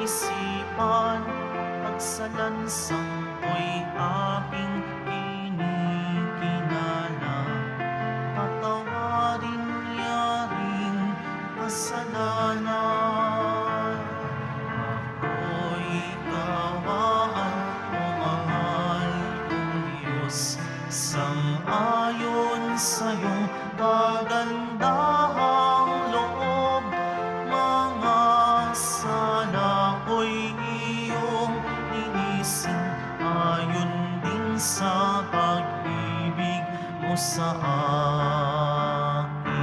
isipan at sa lansang ko'y aking kinikinala. Patawarin niya rin kasalanan. Ako'y kawaan mo, mahal kong Diyos, sang-ayon sa iyong kagandahang loob. Mga sala ko'y iyong inisin, ayon din sa pag-ibig mo sa akin.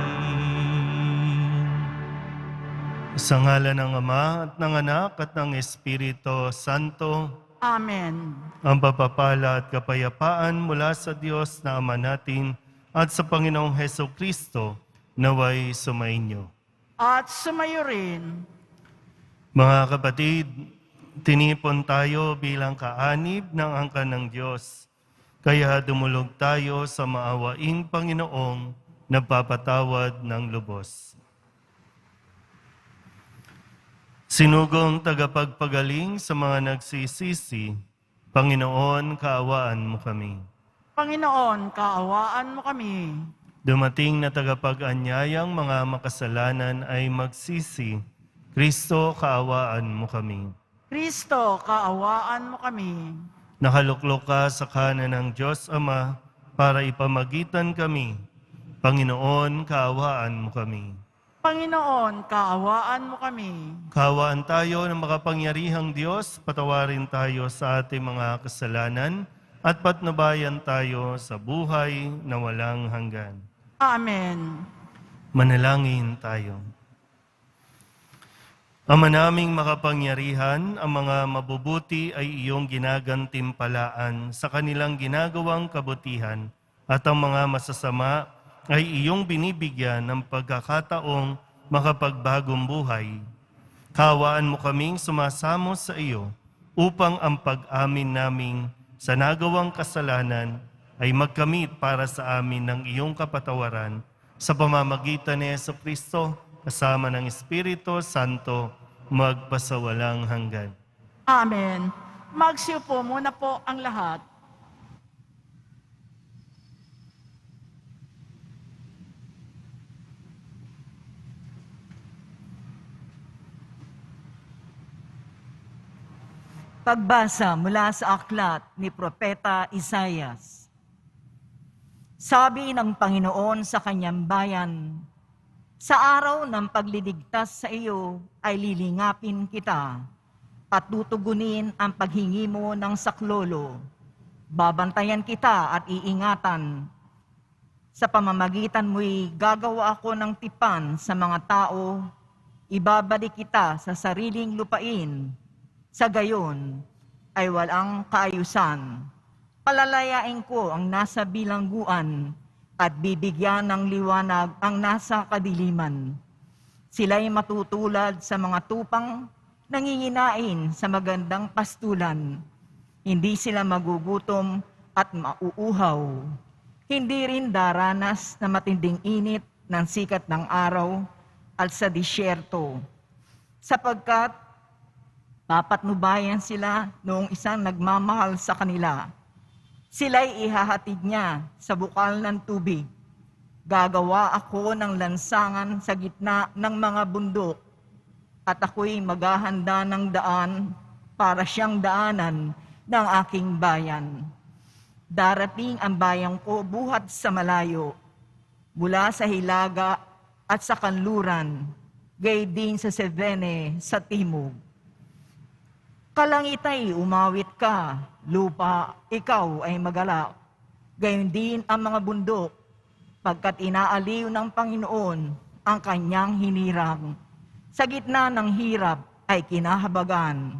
Sa ngalan ng Ama at ng Anak at ng Espiritu Santo, Amen. ang pagpapala at kapayapaan mula sa Diyos na Ama natin at sa Panginoong Hesukristo naway sumainyo. At sumayo rin. Mga kapatid, tinipon tayo bilang kaanib ng angkan ng Diyos. Kaya dumulog tayo sa maawaing Panginoong nagpapatawad ng lubos. Sinugong tagapagpagaling sa mga nagsisisi, Panginoon, kaawaan mo kami. Panginoon, kaawaan mo kami. Dumating na tagapag-anyayang mga makasalanan ay magsisi, Kristo, kaawaan mo kami. Kristo, kaawaan mo kami. Nakaluklok ka sa kanan ng Diyos Ama para ipamagitan kami. Panginoon, kaawaan mo kami. Panginoon, kaawaan mo kami. Kaawaan tayo ng makapangyarihang Diyos, patawarin tayo sa ating mga kasalanan at patnubayan tayo sa buhay na walang hanggan. Amen. Manalangin tayo. Ama naming makapangyarihan, ang mga mabubuti ay iyong ginagantimpalaan sa kanilang ginagawang kabutihan at ang mga masasama ay iyong binibigyan ng pagkakataong makapagbagong buhay. Kaawaan mo kaming sumasamo sa iyo upang ang pag-amin naming sa nagawang kasalanan ay magkamit para sa amin ng iyong kapatawaran sa pamamagitan ni Jesucristo kasama ng Espiritu Santo magpasawalang hanggan. Amen. Magsiupo muna po ang lahat. Pagbasa mula sa aklat ni Propeta Isaias. Sabi ng Panginoon sa kanyang bayan, sa araw ng pagliligtas sa iyo ay lilingapin kita at tutugunin ang paghingi mo ng saklolo. Babantayan kita at iingatan. Sa pamamagitan mo'y gagawa ako ng tipan sa mga tao, ibabalik kita sa sariling lupain. Sa gayon ay walang kaayusan. Palalayain ko ang nasa bilangguan at bibigyan ng liwanag ang nasa kadiliman. Sila'y matutulad sa mga tupang nanginginain sa magandang pastulan. Hindi sila magugutom at mauuhaw. Hindi rin daranas na matinding init ng sikat ng araw at sa disyerto. Sapagkat papatnubayan sila noong isang nagmamahal sa kanila. Sila'y ihahatid niya sa bukal ng tubig. Gagawa ako ng lansangan sa gitna ng mga bundok, at ako'y maghahanda ng daan para siyang daanan ng aking bayan. Darating ang bayan ko buhat sa malayo, mula sa hilaga at sa kanluran, gayon din sa Sevene sa timog. Kalangitay umawit ka, lupa, ikaw ay magalak. Gayon din ang mga bundok, pagkat inaaliw ng Panginoon ang kanyang hinirang. Sa gitna ng hirap ay kinahabagan.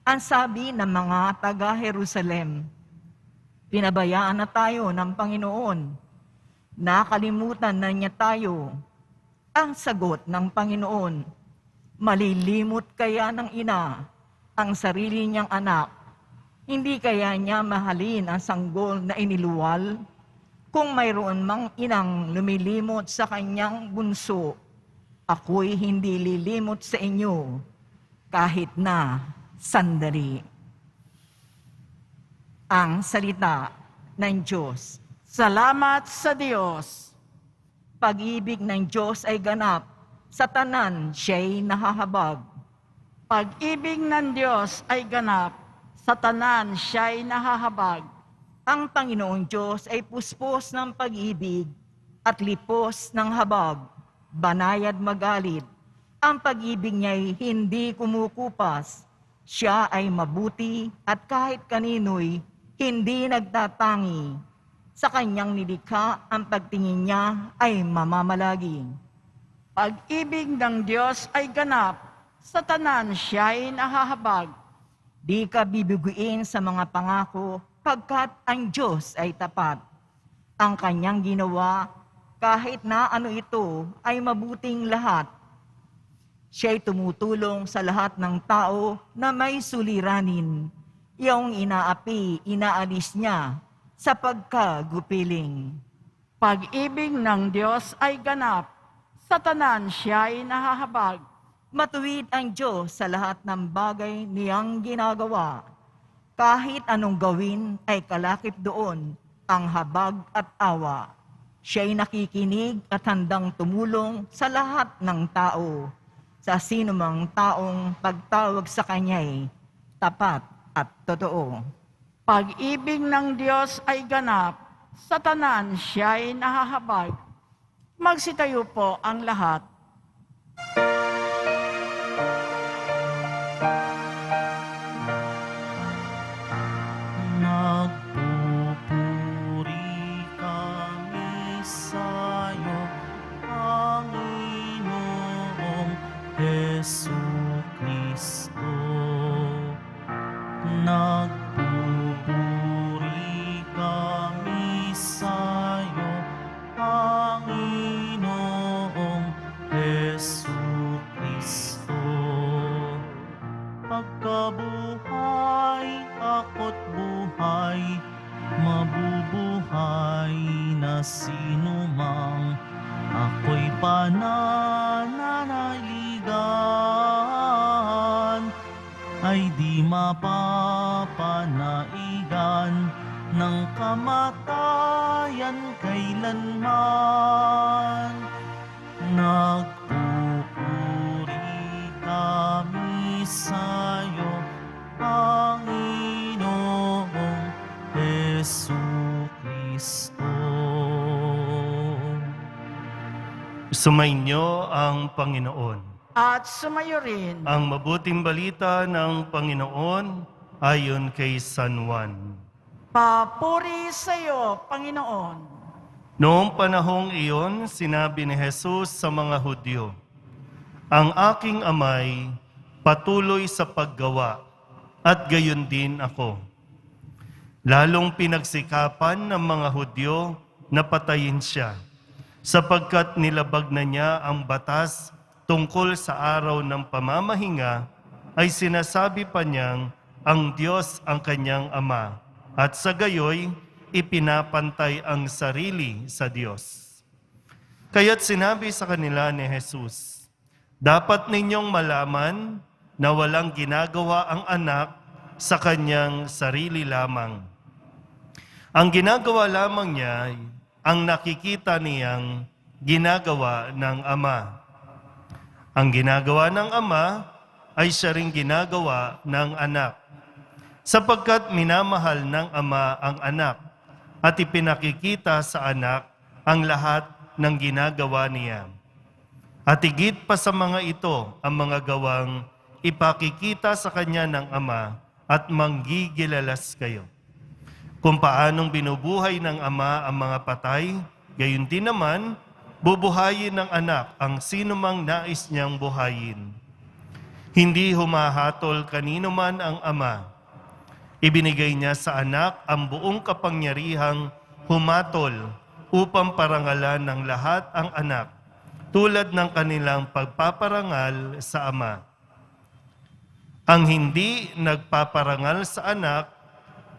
Ang sabi ng mga taga-Jerusalem, pinabayaan na tayo ng Panginoon. Nakalimutan na niya tayo. Ang sagot ng Panginoon, malilimot kaya ng ina ang sarili niyang anak? Hindi kaya niya mahalin ang sanggol na iniluwal? Kung mayroon mang inang lumilimot sa kanyang bunso, ako'y hindi lilimot sa inyo. kahit na sandali. Ang salita ng Diyos. Salamat sa Diyos. Pag-ibig ng Diyos ay ganap, sa tanan siya'y nahahabag. Pag-ibig ng Diyos ay ganap, sa tanan siya'y nahahabag. Ang Panginoong Diyos ay puspos ng pag-ibig at lipos ng habag, banayad magalit. Ang pag-ibig niya'y hindi kumukupas. Siya ay mabuti at kahit kanino'y hindi nagtatangi. Sa kanyang nilikha, ang pagtingin niya ay mamamalagi. Pag-ibig ng Diyos ay ganap, sa tanan siya'y nahahabag. Di ka bibiguin sa mga pangako, pagkat ang Diyos ay tapat. Ang kanyang ginawa, kahit na ano ito, ay mabuting lahat. Siya'y tumutulong sa lahat ng tao na may suliranin. Iyong inaapi, inaalis niya sa pagkagupiling. Pag-ibig ng Diyos ay ganap, sa tanan siya'y nahahabag. Matuwid ang Diyos sa lahat ng bagay niyang ginagawa. Kahit anong gawin ay kalakip doon ang habag at awa. Siya'y nakikinig at handang tumulong sa lahat ng tao. Sa sinumang taong pagtawag sa Kanya'y tapat at totoo. Pag-ibig ng Diyos ay ganap, sa tanan siya'y nahahabag. Magsitayo po ang lahat. Nagpupuri kami sa'yo, Panginoong Jesucristo. Nagpupuri kami sa'yo, Panginoong Jesucristo. Pagkabuhay, ako't buhay, mabubuhay na sinumang ako'y pananaligan, ay di mapapanaigan ng kamatayan kailanman. Nagpupuri kami sa'yo, Panginoong Jesucristo. Sumainyo ang Panginoon. At sumayo rin. Ang mabuting balita ng Panginoon ayon kay San Juan. Papuri sa iyo, Panginoon. Noong panahong iyon, sinabi ni Jesus sa mga Hudyo, "Ang aking amay patuloy sa paggawa, at gayon din ako." Lalong pinagsikapan ng mga Hudyo na patayin siya, sapagkat nilabag na niya ang batas tungkol sa araw ng pamamahinga, ay sinasabi pa niyang ang Diyos ang kanyang ama, at sa gayoy, ipinapantay ang sarili sa Diyos. Kaya't sinabi sa kanila ni Jesus, "Dapat ninyong malaman na walang ginagawa ang anak sa kanyang sarili lamang. Ang ginagawa lamang niya ay ang nakikita niyang ginagawa ng ama. Ang ginagawa ng ama ay siya ring ginagawa ng anak, sapagkat minamahal ng ama ang anak at ipinakikita sa anak ang lahat ng ginagawa niya. At higit pa sa mga ito ang mga gawang ipakikita sa kanya ng ama at manggigilalas kayo. Kung paanong binubuhay ng ama ang mga patay, gayon din naman, bubuhayin ng anak ang sinumang nais niyang buhayin. Hindi humahatol kanino man ang ama. Ibinigay niya sa anak ang buong kapangyarihang humatol upang parangalan ng lahat ang anak, tulad ng kanilang pagpaparangal sa ama. Ang hindi nagpaparangal sa anak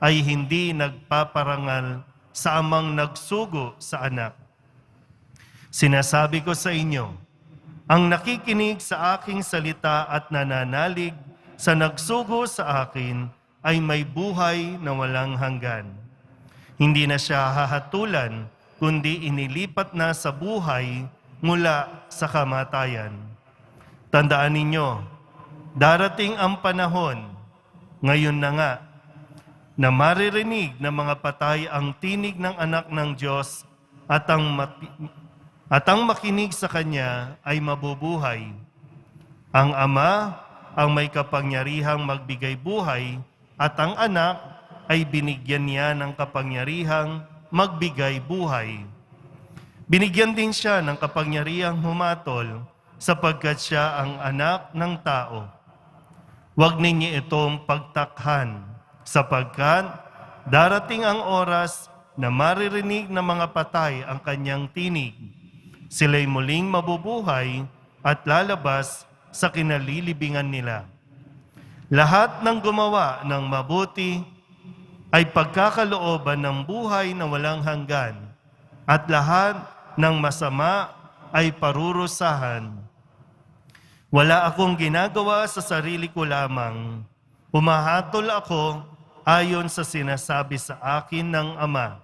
ay hindi nagpaparangal sa amang nagsugo sa anak. Sinasabi ko sa inyo, ang nakikinig sa aking salita at nananalig sa nagsugo sa akin ay may buhay na walang hanggan. Hindi na siya hahatulan, kundi inilipat na sa buhay mula sa kamatayan. Tandaan ninyo, darating ang panahon, ngayon na nga, na maririnig ng mga patay ang tinig ng anak ng Diyos at ang makinig sa Kanya ay mabubuhay. Ang Ama ang may kapangyarihang magbigay buhay at ang anak ay binigyan niya ng kapangyarihang magbigay buhay. Binigyan din siya ng kapangyarihang humatol sapagkat siya ang anak ng tao. Huwag ninyo itong pagtakhan sapagkat darating ang oras na maririnig ng mga patay ang kanyang tinig. Sila'y muling mabubuhay at lalabas sa kinalilibingan nila. Lahat ng gumawa ng mabuti ay pagkakalooban ng buhay na walang hanggan, at lahat ng masama ay parurusahan. Wala akong ginagawa sa sarili ko lamang. Humahatol ako ayon sa sinasabi sa akin ng Ama.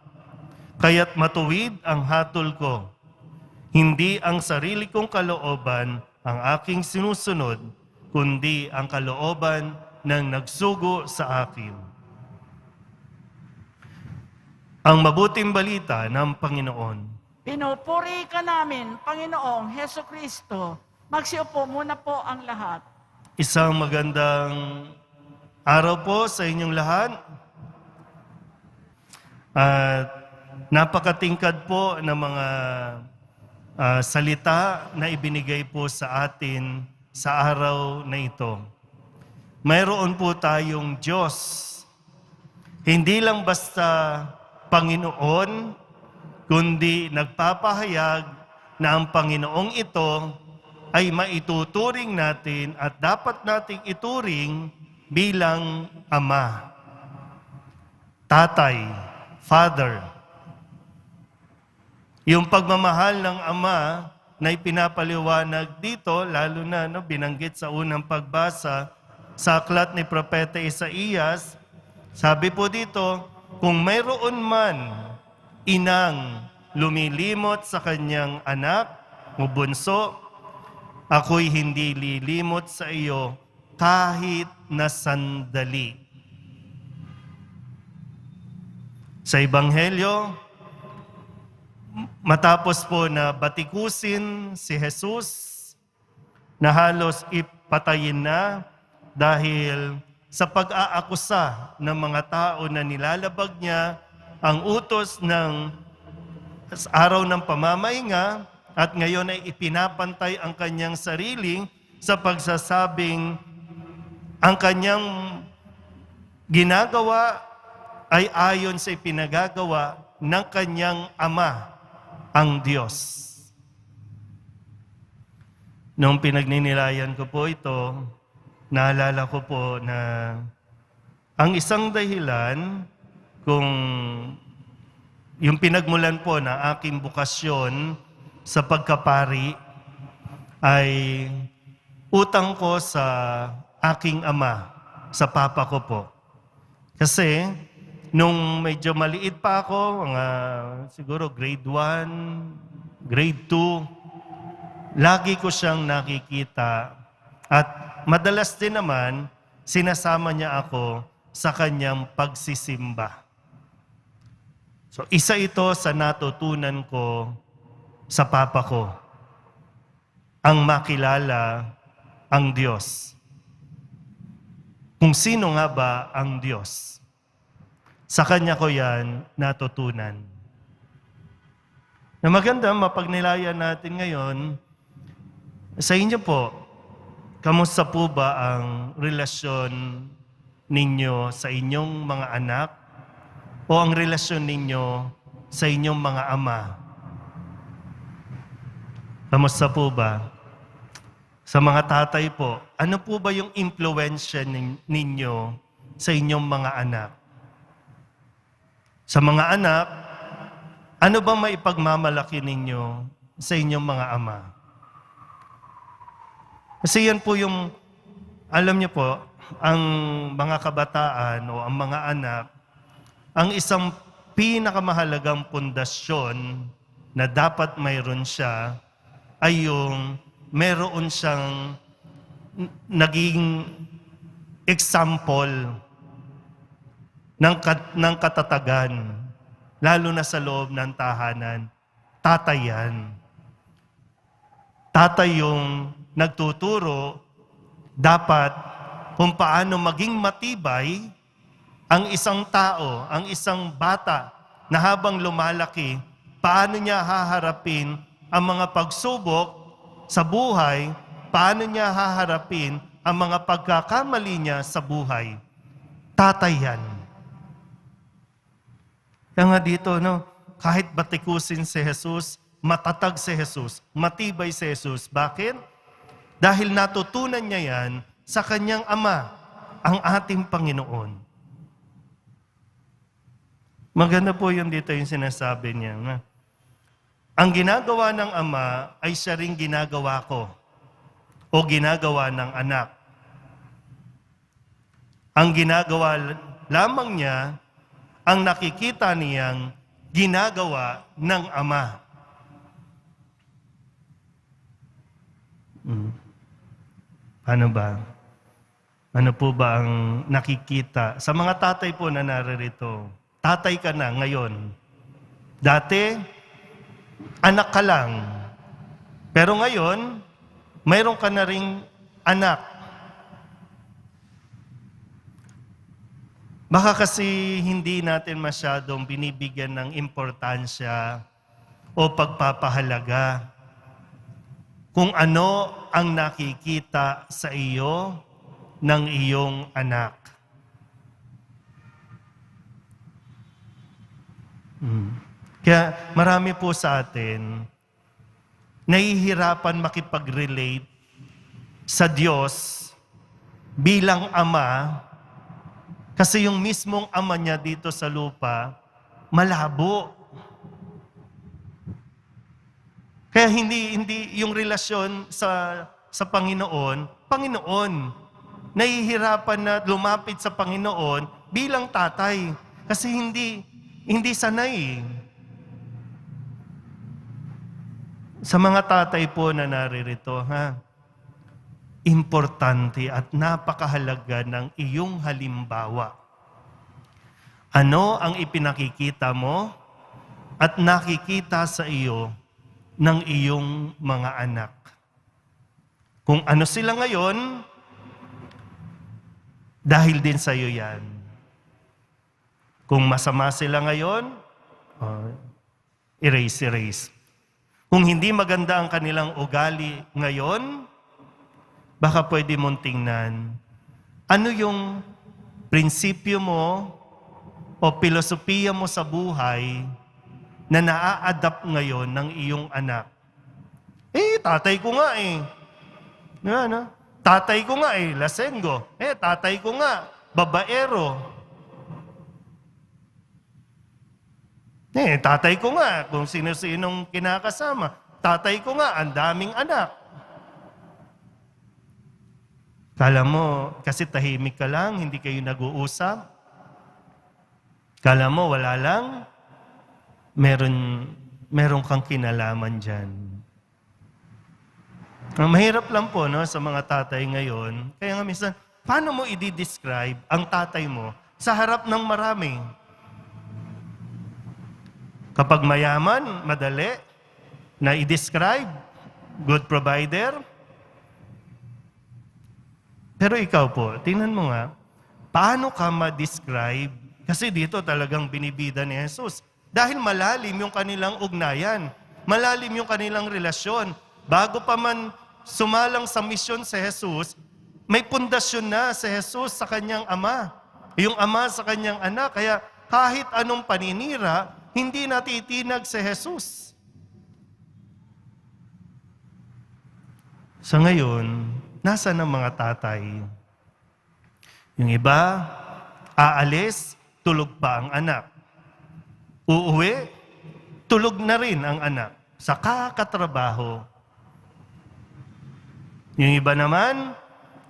Kaya't matuwid ang hatol ko. Hindi ang sarili kong kalooban ang aking sinusunod, kundi ang kalooban ng nagsugo sa akin. Ang mabuting balita ng Panginoon. Pinupuri ka namin, Panginoong Heso Kristo. Magsiupo muna po ang lahat. Isang magandang araw po sa inyong lahat. At napakatingkad po ng mga salita na ibinigay po sa atin sa araw na ito. Mayroon po tayong Diyos. Hindi lang basta Panginoon, kundi nagpapahayag na ang Panginoong ito ay maituturing natin at dapat nating ituring bilang Ama, Tatay, Father. Yung pagmamahal ng Ama na ipinapaliwanag dito, lalo na binanggit sa unang pagbasa sa aklat ni Propeta Isaías, sabi po dito, kung mayroon man inang lumilimot sa kanyang anak o bunso, ako'y hindi lilimot sa iyo kahit na sandali. Sa Ebanghelyo, matapos po na batikusin si Jesus na halos ipatayin na dahil sa pag-aakusa ng mga tao na nilalabag niya ang utos ng araw ng pamamahinga at ngayon ay ipinapantay ang kanyang sarili sa pagsasabing ang kanyang ginagawa ay ayon sa ipinagagawa ng kanyang Ama, ang Diyos. Nung pinagninilayan ko po ito, naalala ko po na ang isang dahilan kung yung pinagmulan po na aking bukasyon sa pagkapari ay utang ko sa aking ama, sa papa ko po. Kasi nung medyo maliit pa ako, siguro grade 1, grade 2, lagi ko siyang nakikita at madalas din naman sinasama niya ako sa kanyang pagsisimba. So isa ito sa natutunan ko sa papa ko, ang makilala ang Diyos. Kung sino nga ba ang Diyos? Sa kanya ko yan natutunan. Na maganda mapagnilayan natin ngayon, sa inyo po, kamusta po ba ang relasyon ninyo sa inyong mga anak o ang relasyon ninyo sa inyong mga ama? Kamusta po ba? Sa mga tatay po, ano po ba yung impluwensya ninyo sa inyong mga anak? Sa mga anak, ano ba maipagmamalaki ninyo sa inyong mga ama? Kasi yan po yung, alam niyo po, ang mga kabataan o ang mga anak, ang isang pinakamahalagang pundasyon na dapat mayroon siya ay yung meron siyang naging example ng katatagan, lalo na sa loob ng tahanan. Tatay yan. Tatay yung nagtuturo dapat kung paano maging matibay ang isang tao, ang isang bata na habang lumalaki, paano niya haharapin ang mga pagsubok sa buhay, paano niya haharapin ang mga pagkakamali niya sa buhay. Tatay yan. Kaya nga dito, kahit batikusin si Jesus, matatag si Jesus, matibay si Jesus. Bakit? Dahil natutunan niya yan sa kanyang Ama, ang ating Panginoon. Maganda po yun dito yung sinasabi niya. Ang ginagawa ng Ama ay siya ring ginagawa ko o ginagawa ng anak. Ang ginagawa lamang niya, ang nakikita niyang ginagawa ng Ama. Ano ba? Ano po ba ang nakikita? Sa mga tatay po na naririto, tatay ka na ngayon. Dati, anak ka lang. Pero ngayon, mayroon ka na ring anak. Baka kasi hindi natin masyadong binibigyan ng importansya o pagpapahalaga kung ano ang nakikita sa iyo ng iyong anak. Kaya marami po sa atin nahihirapan makipag-relate sa Diyos bilang Ama kasi yung mismong Ama niya dito sa lupa, malabo. Kaya hindi yung relasyon sa Panginoon, nahihirapan na lumapit sa Panginoon bilang tatay. Kasi hindi sanay. Sa mga tatay po na naririto, importante at napakahalaga ng iyong halimbawa. Ano ang ipinakikita mo at nakikita sa iyo ng iyong mga anak? Kung ano sila ngayon, dahil din sa iyo yan. Kung masama sila ngayon, erase. Kung hindi maganda ang kanilang ugali ngayon, baka pwede mong tingnan, ano yung prinsipyo mo o filosofiya mo sa buhay na naa-adapt ngayon ng iyong anak? Tatay ko nga Tatay ko nga lasenggo. Tatay ko nga, babaero. Tatay ko nga, kung sino-sinong kinakasama. Tatay ko nga, ang daming anak. Kala mo, kasi tahimik ka lang, hindi kayo nag-uusap. Kala mo, wala lang. Meron kang kinalaman dyan. Mahirap lang po sa mga tatay ngayon. Kaya nga minsan, paano mo i-describe ang tatay mo sa harap ng marami? Kapag mayaman, madali na i-describe, good provider. Pero ikaw po, tingnan mo nga, paano ka ma-describe? Kasi dito talagang binibida ni Jesus. Dahil malalim yung kanilang ugnayan, malalim yung kanilang relasyon. Bago pa man sumalang sa misyon si Jesus, may pundasyon na si Jesus sa kanyang Ama. Yung Ama sa kanyang anak. Kaya kahit anong paninira, hindi natitinag si Jesus. Sa ngayon, nasa ng mga tatay? Yung iba, aalis, tulog pa ang anak. Uuwi, tulog na rin ang anak sa kakatrabaho. Yung iba naman,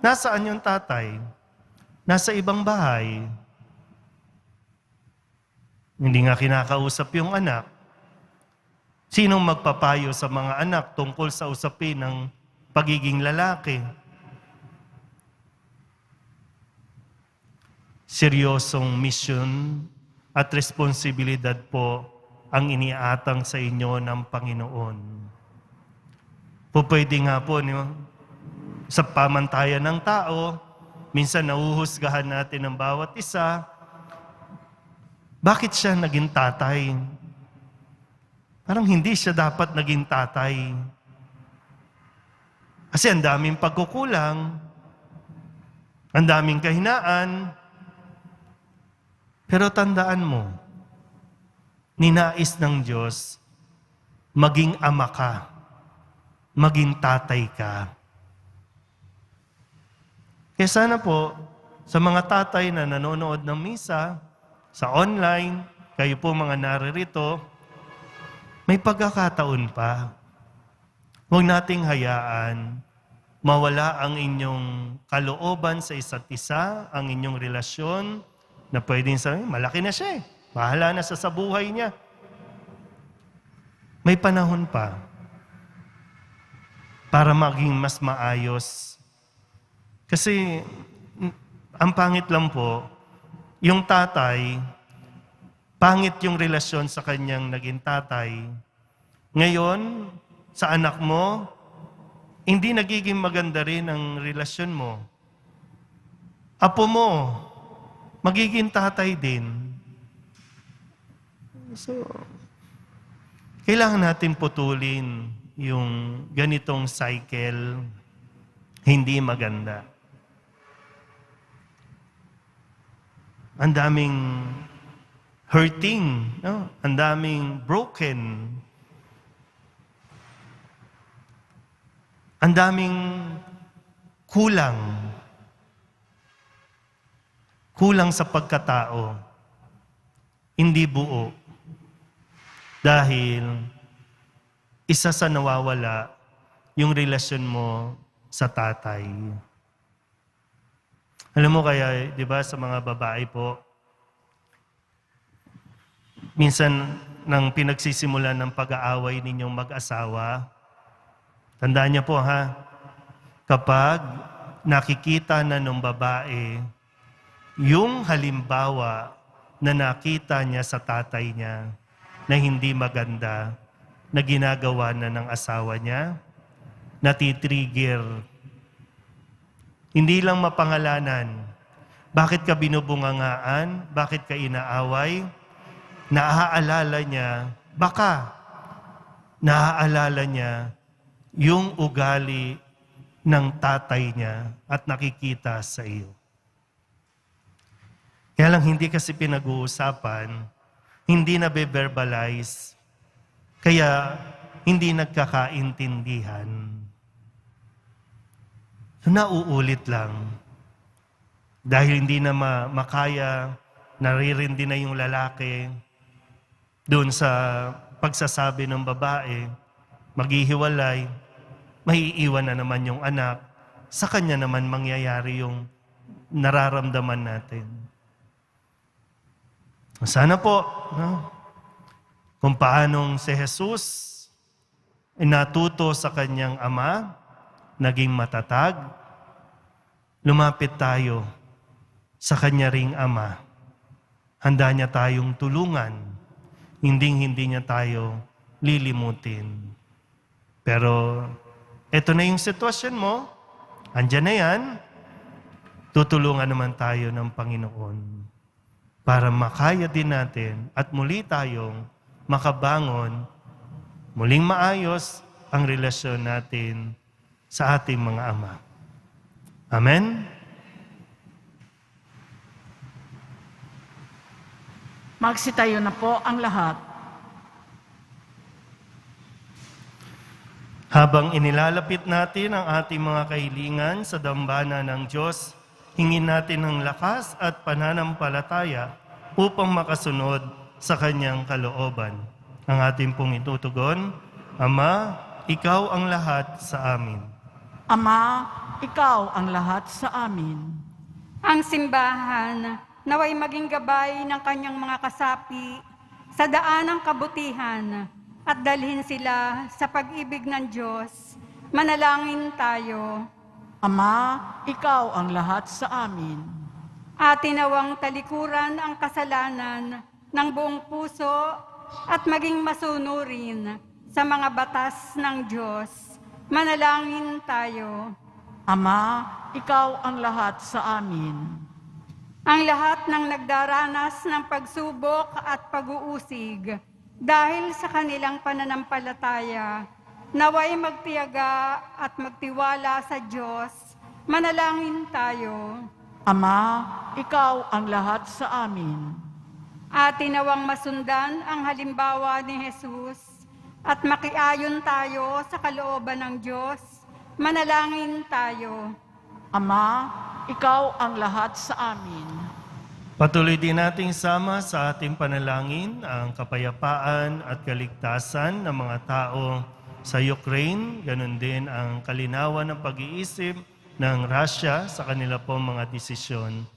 nasaan yung tatay? nasa ibang bahay. Hindi nga kinakausap yung anak. Sinong magpapayo sa mga anak tungkol sa usapin ng pagiging lalaki? Seryosong misyon at responsibilidad po ang iniatang sa inyo ng Panginoon. Pwede nga po, sa pamantayan ng tao, minsan nauhusgahan natin ang bawat isa. Bakit siya naging tatay? Parang hindi siya dapat naging tatay. Kasi ang daming pagkukulang, ang daming kahinaan. Pero tandaan mo, ninais ng Diyos, maging ama ka, maging tatay ka. Kaya sana po, sa mga tatay na nanonood ng misa, sa online, kayo po mga naririto, may pagkakataon pa. Huwag nating hayaan mawala ang inyong kalooban sa isa't isa, ang inyong relasyon, na pwedeng sabihin, malaki na siya eh. Bahala na sa buhay niya. May panahon pa para maging mas maayos. Kasi ang pangit lang po, yung tatay, pangit yung relasyon sa kanyang naging tatay. Ngayon, sa anak mo, hindi nagiging maganda rin ang relasyon mo. Apo mo, magiging tatay din. So, kailangan natin putulin yung ganitong cycle, hindi maganda. Ang daming hurting, no? Ang daming broken. Ang daming kulang. Kulang sa pagkatao. Hindi buo. Dahil isa sa nawawala yung relasyon mo sa tatay. Alam mo kaya, di ba, sa mga babae po, minsan nang pinagsisimulan ng pag-aaway ninyong mag-asawa, tandaan niyo po ha, kapag nakikita na ng babae yung halimbawa na nakita niya sa tatay niya na hindi maganda, na ginagawa na ng asawa niya, natitrigger. Hindi lang mapangalanan. Bakit ka binubungangaan? Bakit ka inaaway? Naaalala niya, baka naaalala niya yung ugali ng tatay niya at nakikita sa iyo. Kaya lang hindi kasi pinag-uusapan, hindi na be-verbalize, kaya hindi nagkakaintindihan. So, nauulit lang. Dahil hindi na makaya, naririndi na yung lalaki doon sa pagsasabi ng babae, maghihiwalay, maiiwan na naman yung anak, sa kanya naman mangyayari yung nararamdaman natin. Sana po, no? Kung paanong si Jesus ay natuto sa kanyang ama, naging matatag, lumapit tayo sa kanya ring ama. Handa niya tayong tulungan, hindi niya tayo lilimutin. Pero eto na yung sitwasyon mo, andyan na yan, tutulungan naman tayo ng Panginoon para makaya din natin at muli tayong makabangon, muling maayos ang relasyon natin sa ating mga ama. Amen? Magsitayo na po ang lahat. Habang inilalapit natin ang ating mga kahilingan sa dambana ng Diyos, hingin natin ng lakas at pananampalataya upang makasunod sa Kanyang kalooban. Ang ating pong itutugon, Ama, Ikaw ang lahat sa amin. Ama, Ikaw ang lahat sa amin. Ang simbahan naway maging gabay ng kanyang mga kasapi sa daan ng kabutihan at dalhin sila sa pag-ibig ng Diyos. Manalangin tayo. Ama, ikaw ang lahat sa amin. Atin nawang talikuran ang kasalanan ng buong puso at maging masunurin sa mga batas ng Diyos. Manalangin tayo. Ama, ikaw ang lahat sa amin. Ang lahat ng nagdaranas ng pagsubok at pag-uusig dahil sa kanilang pananampalataya, naway magtiyaga at magtiwala sa Diyos. Manalangin tayo. Ama, ikaw ang lahat sa amin. Atin nawang masundan ang halimbawa ni Jesus at makiayon tayo sa kalooban ng Diyos. Manalangin tayo. Ama, ikaw ang lahat sa amin. Patuloy din nating sama sa ating panalangin ang kapayapaan at kaligtasan ng mga tao sa Ukraine, ganun din ang kalinawan ng pag-iisip ng Russia sa kanila pong mga desisyon.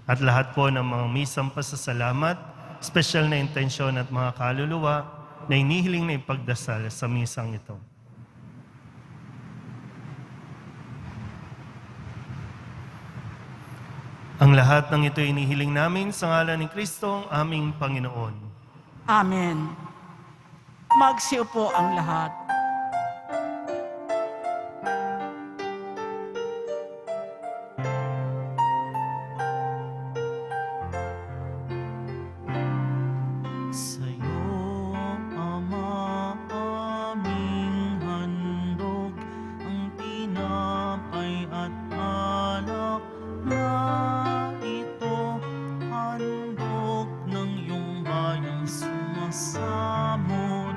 At lahat po ng mga misang pasasalamat, special na intensyon at mga kaluluwa na inihiling na ipagdasal sa misang ito. Ang lahat ng ito inihiling namin sa ngalan ni Kristo, ang aming Panginoon. Amen. Magsiupo ang lahat. Sa'yo, Ama, aming handog, ang tinapay at alak na ito, handog ng iyong bayang sumasamot,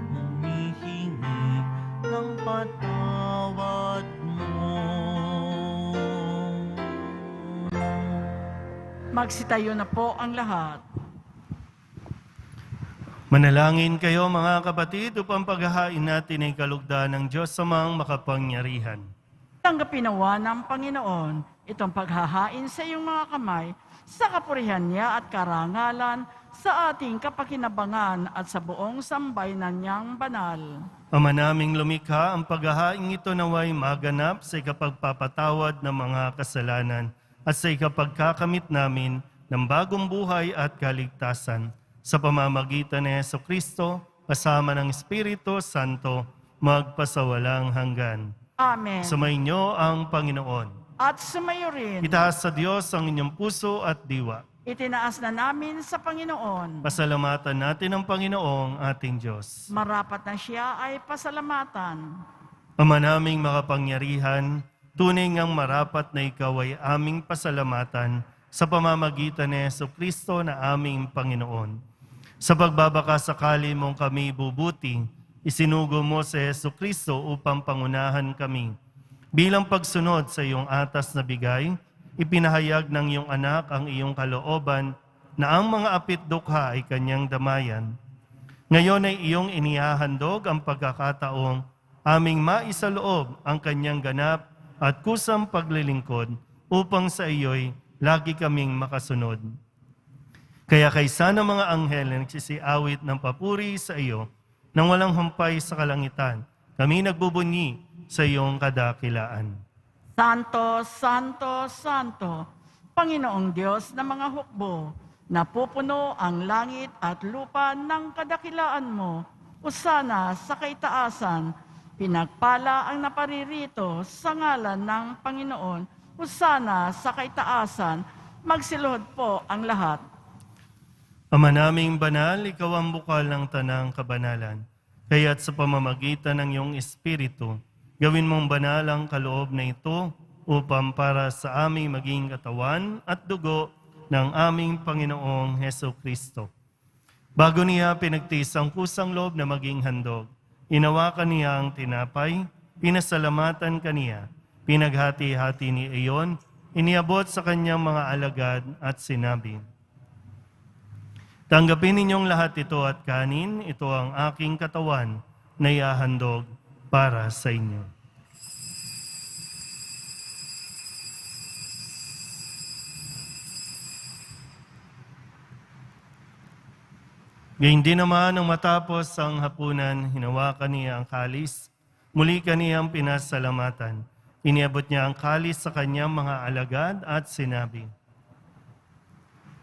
humihingi ng patawad mo. Magsitayo na po ang lahat. Manalangin kayo mga kapatid upang paghahain natin ay kalugdan ng Diyos sa mga makapangyarihan. Tanggapin nawa ng Panginoon itong paghahain sa iyong mga kamay sa kapurihan niya at karangalan sa ating kapakinabangan at sa buong sambayanan niyang banal. Ama naming lumikha, ang paghahain ito naway maganap sa ikapagpapatawad ng mga kasalanan at sa ikapagkakamit namin ng bagong buhay at kaligtasan sa pamamagitan ni Jesucristo, kasama ng Espiritu Santo, magpasawalang hanggan. Amen. Sumainyo ang Panginoon. At sumayo rin, Itaas sa Diyos ang inyong puso at diwa. itinaas na namin sa Panginoon. Pasalamatan natin ang Panginoong ating Diyos. Marapat na siya ay pasalamatan. Ama naming makapangyarihan, tunay ngang marapat na ikaw ay aming pasalamatan sa pamamagitan ni Jesucristo na aming Panginoon. Sa pagbabakasakali mong kami bubuti, isinugo mo si Jesucristo upang pangunahan kami. Bilang pagsunod sa iyong atas na bigay, ipinahayag ng iyong anak ang iyong kalooban na ang mga apit-dukha ay kanyang damayan. Ngayon ay iyong inihahandog ang pagkakataong aming maisaloob ang kanyang ganap at kusang paglilingkod upang sa iyo'y lagi kaming makasunod. Kaya kaysa ng mga anghel na nagsisiawit ng papuri sa iyo, nang walang humpay sa kalangitan, kami nagbubunyi sa iyong kadakilaan. Santo, Santo, Santo, Panginoong Diyos ng mga hukbo, napupuno ang langit at lupa ng kadakilaan mo. Usana sa kaitaasan, pinagpala ang naparirito sa ngalan ng Panginoon. Usana sa kaitaasan, magsiluhod po ang lahat. Ama naming banal, ikaw ang bukal ng tanang kabanalan. Kaya't sa pamamagitan ng iyong Espiritu, gawin mong banal ang kaloob na ito upang para sa aming maging katawan at dugo ng aming Panginoong Jesucristo. Bago niya pinagtiis ang kusang loob na maging handog, inawakan niya ang tinapay, pinasalamatan kaniya, pinaghati-hati ni iyon, iniabot sa kanyang mga alagad at sinabi, tanggapin ninyong lahat ito at kanin, ito ang aking katawan na iahandog para sa inyo. Gayun din naman nang matapos ang hapunan, hinawakan niya ang kalis, muli kaniyang pinasalamatan. Iniabot niya ang kalis sa kanyang mga alagad at sinabi,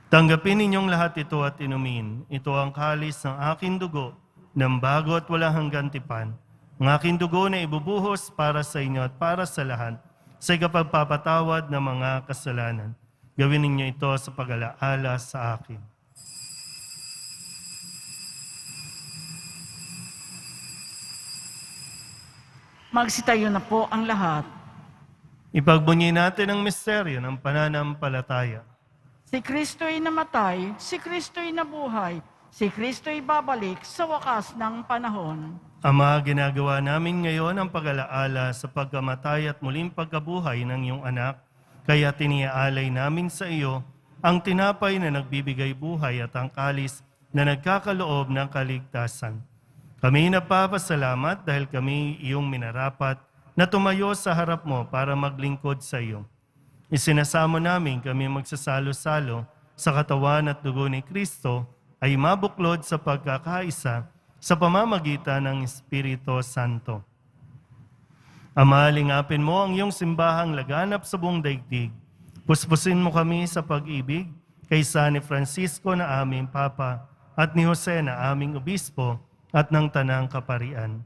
"Tanggapin ninyong lahat ito at inumin. Ito ang kalis ng aking dugo, ng bago at walang hanggang tipan. Ang aking dugo na ibubuhos para sa inyo at para sa lahat, sa ikapagpapatawad ng mga kasalanan. Gawin ninyo ito sa pag-alaala sa akin." Magsitayo na po ang lahat. Ipagbunyi natin ang misteryo ng pananampalataya. Si Kristo'y namatay, si Kristo'y nabuhay, si Kristo'y babalik sa wakas ng panahon. Ama, ginagawa namin ngayon ang pag-alaala sa pagkamatay at muling pagkabuhay ng iyong anak, kaya tiniaalay namin sa iyo ang tinapay na nagbibigay buhay at ang kalis na nagkakaloob ng kaligtasan. Kami napapasalamat dahil kami iyong minarapat na tumayo sa harap mo para maglingkod sa iyo. Isinasamo namin kami magsasalo-salo sa katawan at dugo ni Kristo ay mabuklod sa pagkakaisa sa pamamagitan ng Espiritu Santo. Ama, lingapin mo ang iyong simbahang laganap sa buong daigdig. Puspusin mo kami sa pag-ibig kay San Francisco na aming Papa at ni Jose na aming Obispo at ng Tanang Kaparian.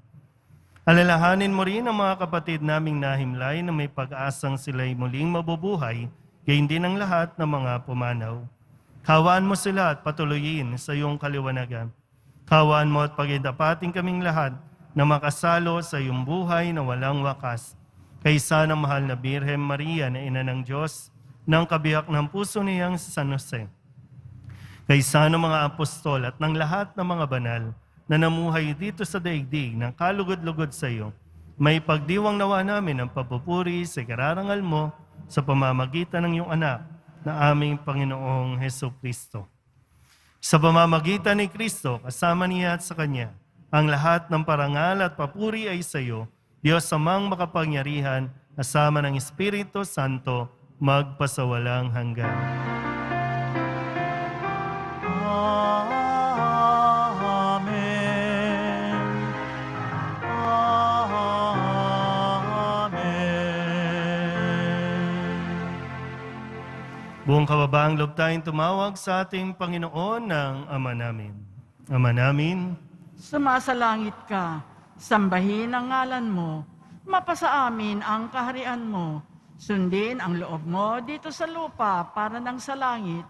Alalahanin mo rin ang mga kapatid naming nahimlay na may pag-asang sila'y muling mabubuhay, gayon din ang lahat ng mga pumanaw. Kawaan mo sila at patuloyin sa iyong kaliwanagan. Kawaan mo at pagindapating kaming lahat na makasalo sa iyong buhay na walang wakas. Kaysa ng mahal na Birhen Maria na Ina ng Diyos, ng kabiyak ng puso niyang si San Jose. Kaysa ng mga apostol at ng lahat ng mga banal na namuhay dito sa daigdig ng kalugod-lugod sa iyo, may pagdiwang nawa namin ang papupuri sa kararangal mo sa pamamagitan ng iyong anak na aming Panginoong Hesukristo. Sa pamamagitan ni Kristo, kasama niya at sa Kanya, ang lahat ng parangal at papuri ay sa iyo, Diyos amang makapangyarihan, kasama ng Espiritu Santo, magpasawalang hanggan. Buong kababaang loob tayong tumawag sa ating Panginoon ng Ama namin. Ama namin, Sumasalangit ka, sambahin ang ngalan mo, mapasa amin ang kaharian mo, sundin ang loob mo dito sa lupa para nang sa langit.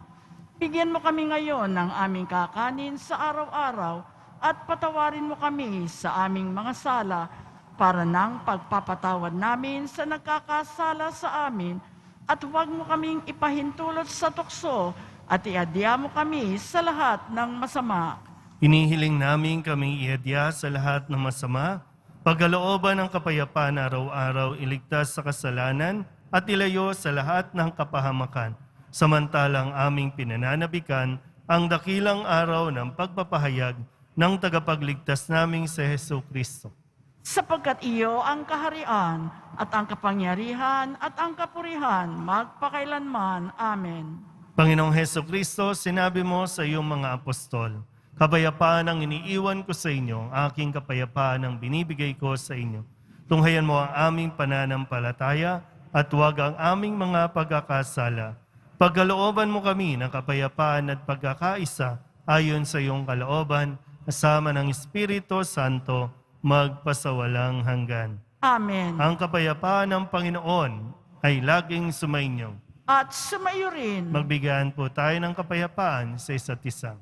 Bigyan mo kami ngayon ng aming kakanin sa araw-araw at patawarin mo kami sa aming mga sala para nang pagpapatawad namin sa nagkakasala sa amin, at huwag mo kaming ipahintulot sa tukso at iadya mo kami sa lahat ng masama. inihiling namin kami iadya sa lahat ng masama, pagkalooban ng kapayapaan araw-araw, iligtas sa kasalanan at ilayo sa lahat ng kapahamakan, samantalang aming pinananabikan ang dakilang araw ng pagpapahayag ng tagapagligtas naming si Jesucristo. Sapagkat iyo ang kaharian at ang kapangyarihan at ang kapurihan magpakailanman. Amen. Panginoong Jesucristo, sinabi mo sa iyong mga apostol, "Kapayapaan ang iniiwan ko sa inyo, aking kapayapaan ang binibigay ko sa inyo. Tunghayan mo ang aming pananampalataya at huwag ang aming mga pagkakasala. Pagkalooban mo kami ng kapayapaan at pagkakaisa ayon sa iyong kalooban, kasama ng Espiritu Santo, magpasawalang hanggan." Amen. Ang kapayapaan ng Panginoon ay laging sumainyo. At sumayo rin. Magbigayan po tayo ng kapayapaan sa isa't isa.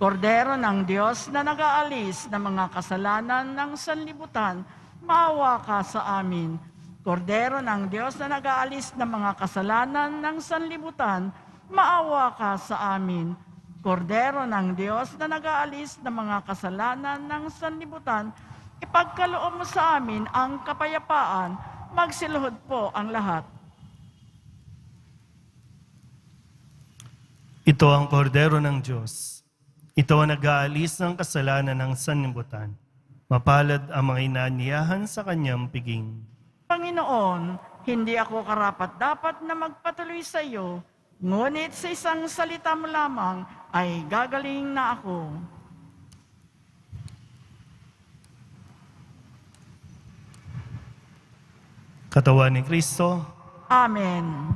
Kordero ng Diyos na nag-aalis ng mga kasalanan ng sanlibutan, maawa ka sa amin. Kordero ng Diyos na nag-aalis ng mga kasalanan ng sanlibutan, maawa ka sa amin. Kordero ng Diyos na nag-aalis ng mga kasalanan ng sanlibutan, ipagkaloob mo sa amin ang kapayapaan, magsiluhod po ang lahat. Ito ang kordero ng Diyos. Ito ang nag-aalis ng kasalanan ng sanlibutan. Mapalad ang mga inaniyahan sa kanyang piging. Panginoon, hindi ako karapat-dapat na magpatuloy sa iyo, Ngunit sa isang salita mo lamang ay gagaling na ako. Katawan ni Kristo, Amen.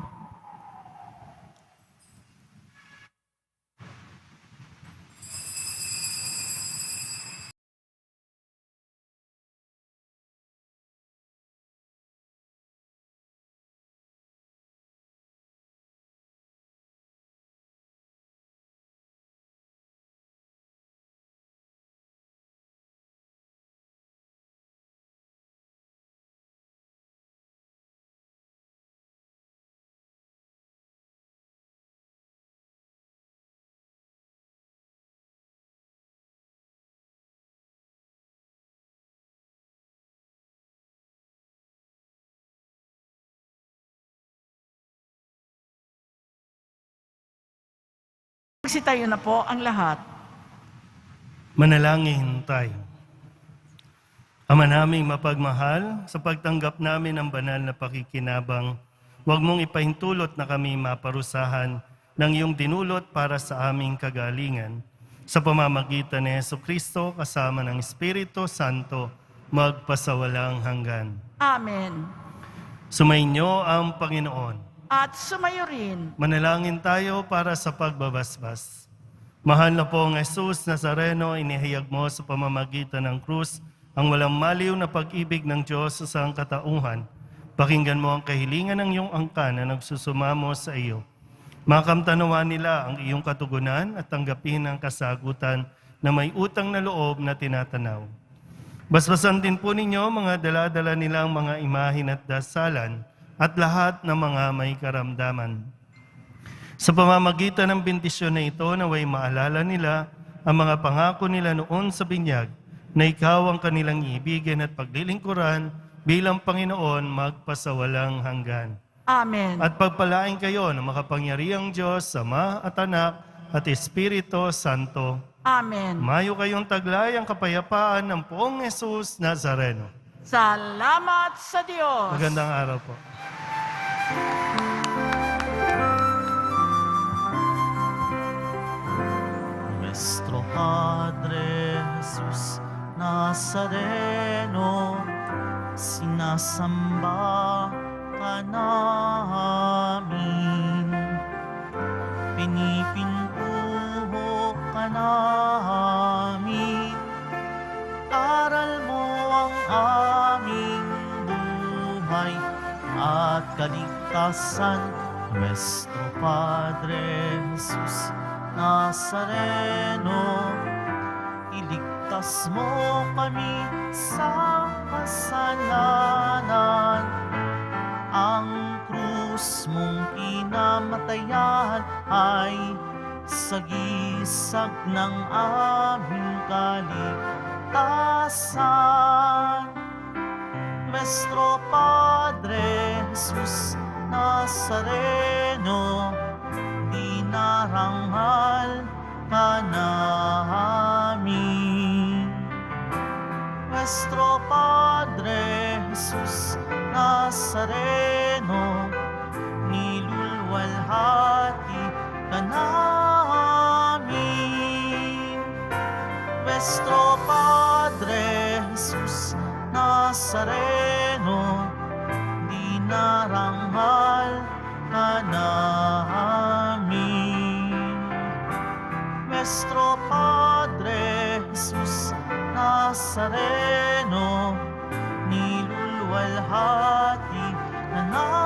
Magsitayo na po ang lahat. manalangin tayo. Ama naming mapagmahal, sa pagtanggap namin ng banal na pakikinabang, huwag mong ipahintulot na kami maparusahan ng iyong dinulot para sa aming kagalingan. Sa pamamagitan ni Jesucristo, kasama ng Espiritu Santo, magpasawalang hanggan. Amen. Sumainyo ang Panginoon. At sumayo rin. Manalangin tayo para sa pagbabasbas. Mahal na pong Jesus Nazareno, inihayag mo sa pamamagitan ng krus ang walang maliw na pag-ibig ng Diyos sa sangkatauhan. Pakinggan mo ang kahilingan ng iyong angkan na nagsusumamo sa iyo. Makamtanawan nila ang iyong katugunan at tanggapin ang kasagutan na may utang na loob na tinatanaw. Basbasan din po ninyo mga dala-dala nilang mga imahin at dasalan at lahat ng mga may karamdaman. Sa pamamagitan ng bendisyon na ito, naway maalala nila ang mga pangako nila noon sa binyag na ikaw ang kanilang iibigin at paglilingkuran bilang Panginoon magpasawalang hanggan. Amen. At pagpalain kayo ng makapangyarihang Diyos, Ama at Anak at Espiritu Santo. Amen. Mayo kayong taglay ang kapayapaan ng poong Jesus Nazareno. Salamat sa Diyos. Magandang araw po. Nuestro Padre Jesus Nazareno, sinasamba ka namin. Pinipintuho ka namin. Aral mo ang aming buhay at kaligtasan. Nuestro Padre Jesus Nazareno, iligtas mo kami sa kasalanan. Ang krus mong kinamatayan ay sagisag ng aming kaligtasan. Nuestro Padre Jesus Nazareno, dinarangal ka namin. Nuestro Padre Jesus Nazareno, nilulwalhati ka namin. Nuestro Padre Jesus Nazareno, dinarangal ka namin. Nuestro Padre Jesus Nazareno, nilulwalhati ka namin.